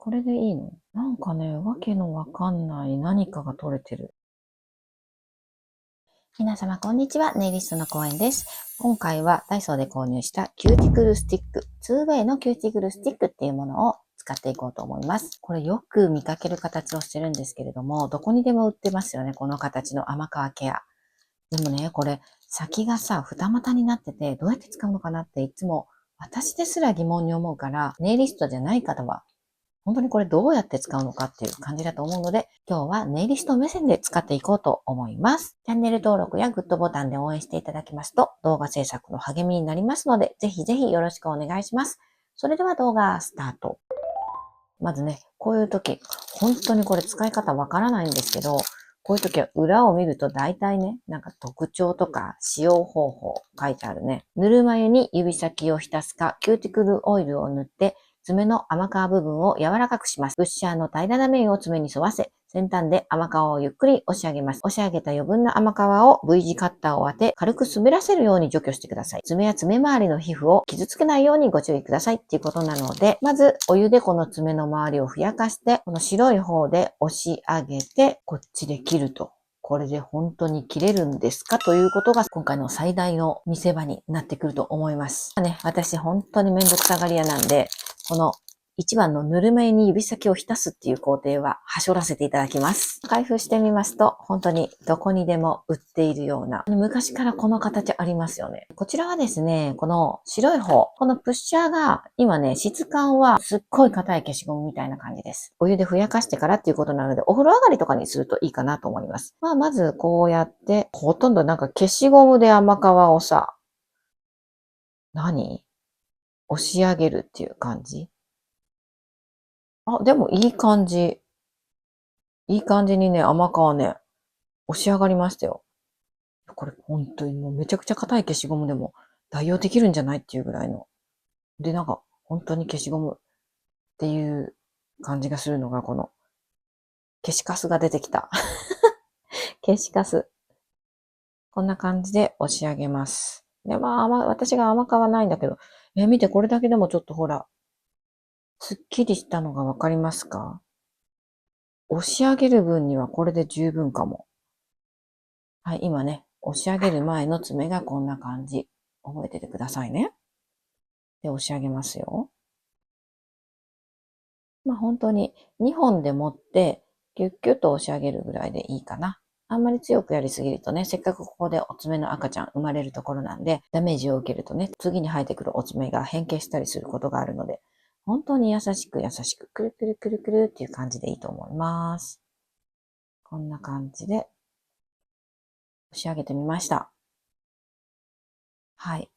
これでいいの？なんかね、わけのわかんない何かが取れてる。皆様こんにちは。ネイリストの公園です。今回はダイソーで購入したキューティクルスティック、2way のキューティクルスティックっていうものを使っていこうと思います。これよく見かける形をしてるんですけれども、どこにでも売ってますよね。この形の甘皮ケア。でもね、これ先がさ、二股になってて、どうやって使うのかなっていつも私ですら疑問に思うから、ネイリストじゃない方は本当にこれどうやって使うのかっていう感じだと思うので、今日はネイリスト目線で使っていこうと思います。チャンネル登録やグッドボタンで応援していただきますと、動画制作の励みになりますので、ぜひぜひよろしくお願いします。それでは動画スタート。まずね、こういう時、本当にこれ使い方わからないんですけど、こういう時は裏を見ると大体ね、なんか特徴とか使用方法書いてあるね。ぬるま湯に指先を浸すか、キューティクルオイルを塗って、爪の甘皮部分を柔らかくします。ブッシャーの平らな面を爪に沿わせ、先端で甘皮をゆっくり押し上げます。押し上げた余分な甘皮を V 字カッターを当て、軽く滑らせるように除去してください。爪や爪周りの皮膚を傷つけないようにご注意くださいっていうことなので、まずお湯でこの爪の周りをふやかして、この白い方で押し上げて、こっちで切ると。これで本当に切れるんですかということが今回の最大の見せ場になってくると思います。私本当にめんどくさがり屋なんで、この一番のぬるめに指先を浸すっていう工程ははしょらせていただきます。開封してみますと、本当にどこにでも売っているような、昔からこの形ありますよね。こちらはですね、この白い方、このプッシャーが今ね、質感はすっごい硬い消しゴムみたいな感じです。お湯でふやかしてからっていうことなので、お風呂上がりとかにするといいかなと思います。まずこうやって、ほとんどなんか消しゴムで甘皮をさ、押し上げるっていう感じ。でもいい感じ。いい感じにね、甘皮ね、押し上がりましたよ。これ本当にもうめちゃくちゃ硬い消しゴムでも代用できるんじゃないっていうぐらいの。で、なんか本当に消しゴムっていう感じがするのがこの消しカスが出てきた。消しカス。こんな感じで押し上げます。で、私が甘皮ないんだけど、見てこれだけでもちょっとほら、すっきりしたのがわかりますか？押し上げる分にはこれで十分かも。はい、今ね、押し上げる前の爪がこんな感じ。覚えててくださいね。で、押し上げますよ。本当に2本で持って、キュッキュッと押し上げるぐらいでいいかな。あんまり強くやりすぎるとね、せっかくここでお爪の赤ちゃん生まれるところなんで、ダメージを受けるとね、次に生えてくるお爪が変形したりすることがあるので、本当に優しく優しく、くるくるくるくるっていう感じでいいと思います。こんな感じで押し上げてみました。はい。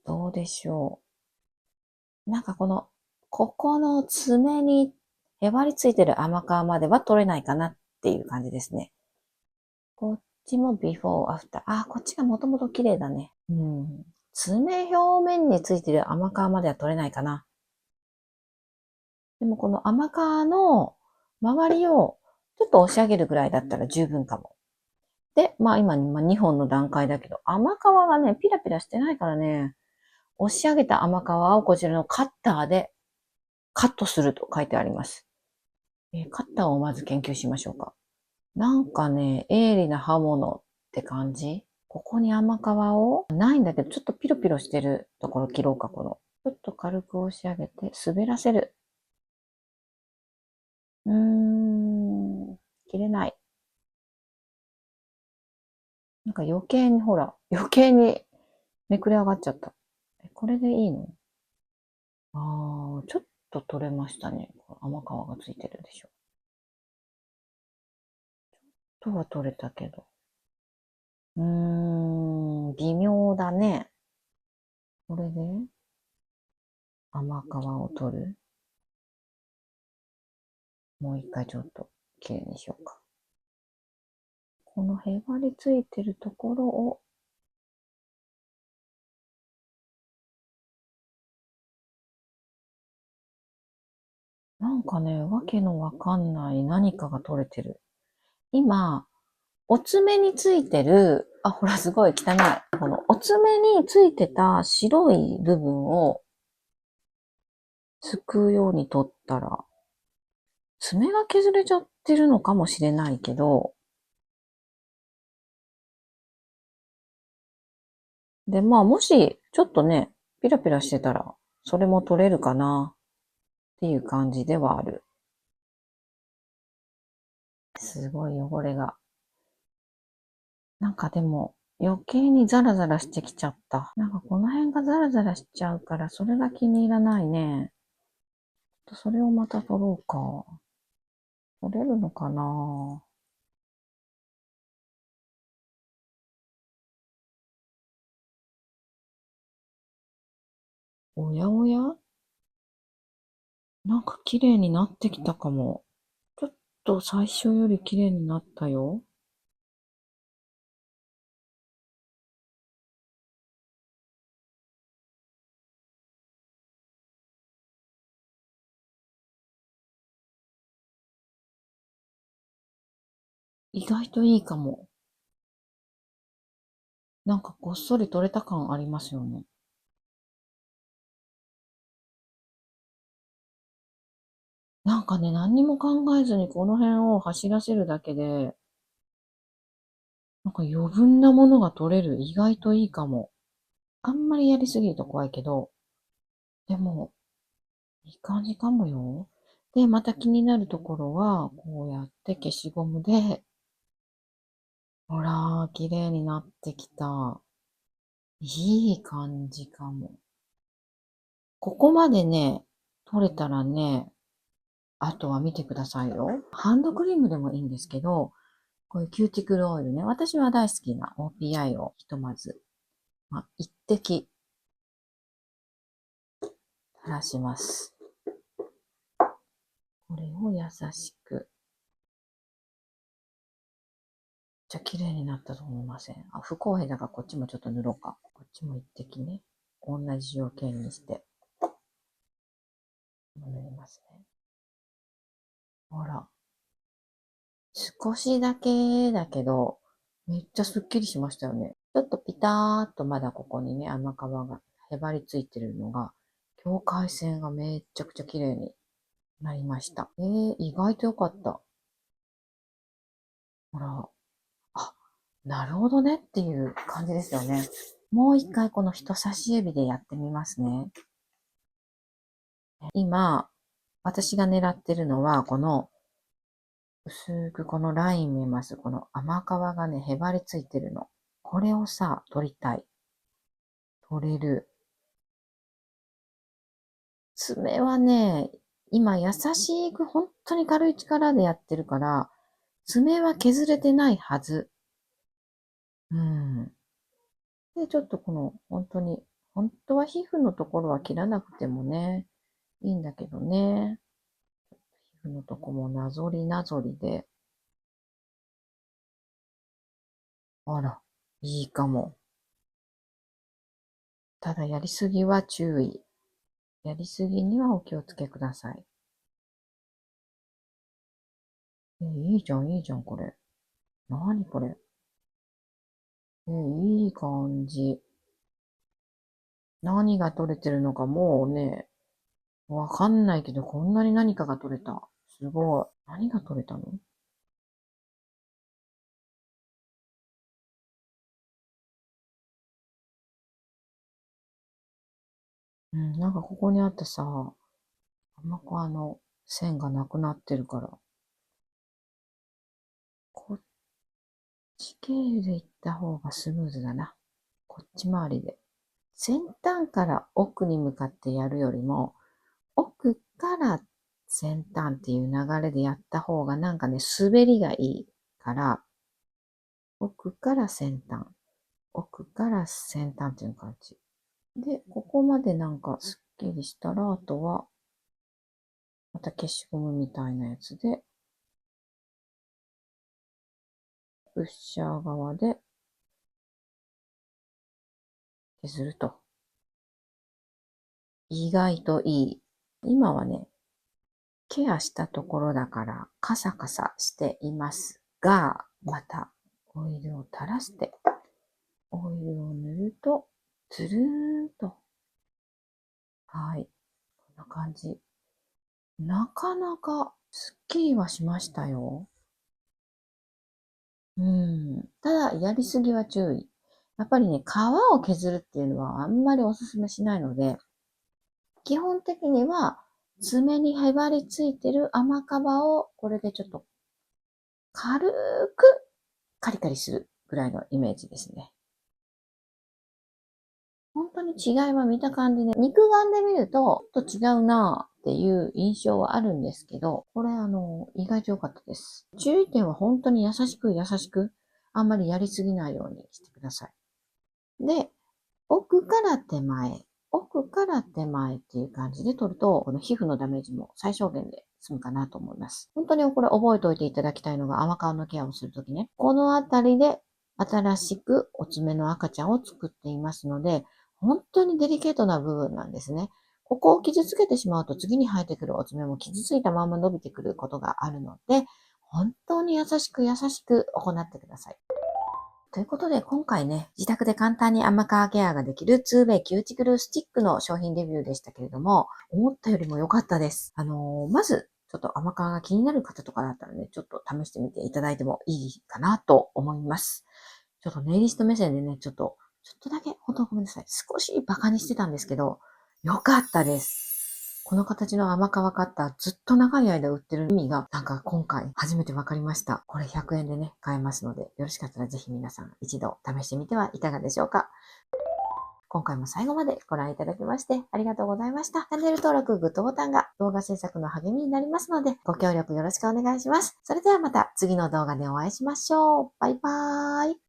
どうでしょう。なんかここの爪にへばりついてる甘皮までは取れないかなっていう感じですね。こっちもビフォーアフター。こっちがもともと綺麗だね。うん。爪表面についてる甘皮までは取れないかな。でもこの甘皮の周りをちょっと押し上げるぐらいだったら十分かも。で、今2本の段階だけど、甘皮がね、ピラピラしてないからね、押し上げた甘皮をこちらのカッターでカットすると書いてあります。カッターをまず研究しましょうか。なんかね、鋭利な刃物って感じ。ここに甘皮を、ないんだけど、ちょっとピロピロしてるところ切ろうか、この。ちょっと軽く押し上げて、滑らせる。切れない。なんか余計にほら、余計にめくれ上がっちゃった。これでいいの？ちょっと取れましたね。甘皮がついてるでしょ。ちょっとは取れたけど。微妙だね。これで甘皮を取る。もう一回ちょっと綺麗にしようか。このへばりついてるところを、なんかね、わけのわかんない何かが取れてる。今、お爪についてる、ほら、すごい汚い。このお爪についてた白い部分をすくうように取ったら、爪が削れちゃってるのかもしれないけど、で、まあもし、ちょっとね、ピラピラしてたら、それも取れるかなっていう感じではある。すごい汚れが。なんかでも、余計にザラザラしてきちゃった。なんかこの辺がザラザラしちゃうから、それが気に入らないね。それをまた取ろうか。取れるのかな。おやおや、なんか綺麗になってきたかも。ちょっと最初より綺麗になったよ。意外といいかも。なんかごっそり取れた感ありますよね。なんかね、何にも考えずにこの辺を走らせるだけで、なんか余分なものが取れる。意外といいかも。あんまりやりすぎると怖いけど、でも、いい感じかもよ。で、また気になるところは、こうやって消しゴムで、ほらー、綺麗になってきた。いい感じかも。ここまでね、取れたらね、あとは見てくださいよ。ハンドクリームでもいいんですけど、こういうキューティクルオイルね。私は大好きな OPI をひとまず、一滴垂らします。これを優しく。じゃ綺麗になったと思いません？不公平だからこっちもちょっと塗ろうか。こっちも一滴ね。同じ条件にして。塗りますね。ほら。少しだけだけど、めっちゃスッキリしましたよね。ちょっとピターっとまだここにね、甘皮がへばりついてるのが、境界線がめっちゃくちゃ綺麗になりました。意外と良かった。ほら、あ、なるほどねっていう感じですよね。もう一回この人差し指でやってみますね。今、私が狙ってるのは、この薄くこのライン見えます。この甘皮がね、へばりついてるの。これをさ、取りたい。取れる。爪はね、今優しく本当に軽い力でやってるから、爪は削れてないはず。うん。で、ちょっとこの、本当に、本当は皮膚のところは切らなくてもね、いいんだけどね。皮膚のとこもなぞりなぞりで。あら、いいかも。ただやりすぎは注意。やりすぎにはお気をつけください。いいじゃん、いいじゃん、これ。なにこれ。いい感じ。何が取れてるのかもうね、わかんないけど、こんなに何かが取れた。すごい。何が取れたの？うん、なんかここにあってさ、あんまこう線がなくなってるから、こっち経由で行った方がスムーズだな。こっち回りで。先端から奥に向かってやるよりも、奥から先端っていう流れでやった方がなんかね、滑りがいいから、奥から先端、奥から先端っていう感じ。で、ここまでなんかスッキリしたら、あとは、また消しゴムみたいなやつで、プッシャー側で削ると。意外といい。今はね、ケアしたところだからカサカサしていますが、またオイルを垂らして、オイルを塗ると、つるーんと。はい。こんな感じ。なかなかすっきりはしましたよ。ただ、やりすぎは注意。やっぱりね、皮を削るっていうのはあんまりおすすめしないので、基本的には爪にへばりついてる甘皮をこれでちょっと軽くカリカリするぐらいのイメージですね。本当に違いは見た感じで、肉眼で見るとちょっと違うなっていう印象はあるんですけど、これ意外と良かったです。注意点は本当に優しく優しく、あんまりやりすぎないようにしてください。で、奥から手前、奥から手前っていう感じで取ると、この皮膚のダメージも最小限で済むかなと思います。本当にこれ覚えておいていただきたいのが甘皮のケアをするときね。このあたりで新しくお爪の赤ちゃんを作っていますので、本当にデリケートな部分なんですね。ここを傷つけてしまうと次に生えてくるお爪も傷ついたまま伸びてくることがあるので、本当に優しく優しく行ってください。ということで、今回ね、自宅で簡単に甘皮ケアができる 2way キューティクルスティックの商品レビューでしたけれども、思ったよりも良かったです。まず、ちょっと甘皮が気になる方とかだったらね、ちょっと試してみていただいてもいいかなと思います。ちょっとネイリスト目線でね、ちょっとだけ、本当ごめんなさい。少しバカにしてたんですけど、良かったです。この形の甘皮カッターずっと長い間売ってる意味がなんか今回初めて分かりました。これ100円でね、買えますので、よろしかったらぜひ皆さん一度試してみてはいかがでしょうか。今回も最後までご覧いただきましてありがとうございました。チャンネル登録、グッドボタンが動画制作の励みになりますので、ご協力よろしくお願いします。それではまた次の動画でお会いしましょう。バイバーイ。